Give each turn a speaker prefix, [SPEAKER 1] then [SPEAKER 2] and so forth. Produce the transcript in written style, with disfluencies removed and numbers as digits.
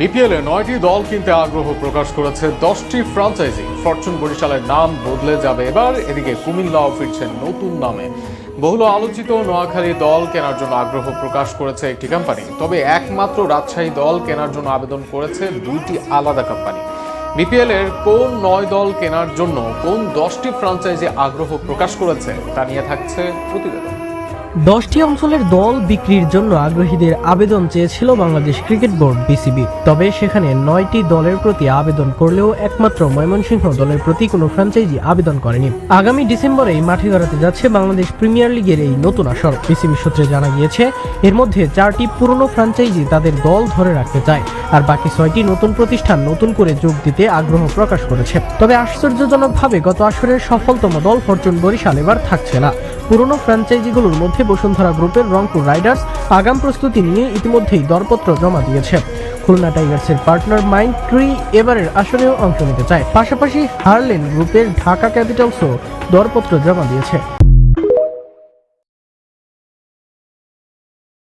[SPEAKER 1] BPL এ 9টি দল কিনতে আগ্রহ প্রকাশ করেছে 10টি ফ্র্যাঞ্চাইজি। ফরচুন বরিশালের নাম বদলে যাবে এবার। এদিকে কুমিল্লাও ফিরছে নতুন নামে। বহুল আলোচিত নোয়াখালী দল কেনার জন্য আগ্রহ প্রকাশ করেছে একটি কোম্পানি। তবে একমাত্র রাজশাহী দল কেনার জন্য আবেদন করেছে 2টি আলাদা কোম্পানি। বিপিএল এর কোন 9 দল কেনার জন্য কোন 10টি ফ্র্যাঞ্চাইজি আগ্রহ প্রকাশ করেছে তা নিয়ে থাকছে প্রতিবেদন।
[SPEAKER 2] 10টি অঞ্চলের দল বিক্রির জন্য আগ্রহীদের আবেদন চেয়েছিল বাংলাদেশ ক্রিকেট বোর্ড বিসিবি। তবে সেখানে 9টি দলের প্রতি আবেদন করলেও একমাত্র ময়মনসিংহ দলের প্রতি কোনো ফ্র্যাঞ্চাইজি আবেদন করেনি। আগামী ডিসেম্বরেই মাঠে গড়াতে যাচ্ছে বাংলাদেশ প্রিমিয়ার লিগের এই নতুন আসর। বিসিবি সূত্রে জানা গিয়েছে, এর মধ্যে 4টি পুরনো ফ্র্যাঞ্চাইজি তাদের দল ধরে রাখতে চায়, আর বাকি 6টি নতুন প্রতিষ্ঠান নতুন করে যোগ দিতে আগ্রহ প্রকাশ করেছে। তবে আশ্চর্যজনকভাবে গত আসরের সফলতম দল ফরচুন বরিশাল এবার থাকছে না। পুরনো ফ্র্যাঞ্চাইজিগুলোর মধ্যে বসুন্ধরা গ্রুপের রংপুর রাইডার্স আগাম প্রস্তুতি নিয়ে ইতিমধ্যেই দরপত্র জমা দিয়েছে। খুলনা টাইগার্সের পার্টনার মাইন্ড ট্রি এবারের আসরেও অংশ নিতে চায়। পাশাপাশি হারলেন গ্রুপের ঢাকা ক্যাপিটালসও দরপত্র জমা দিয়েছে।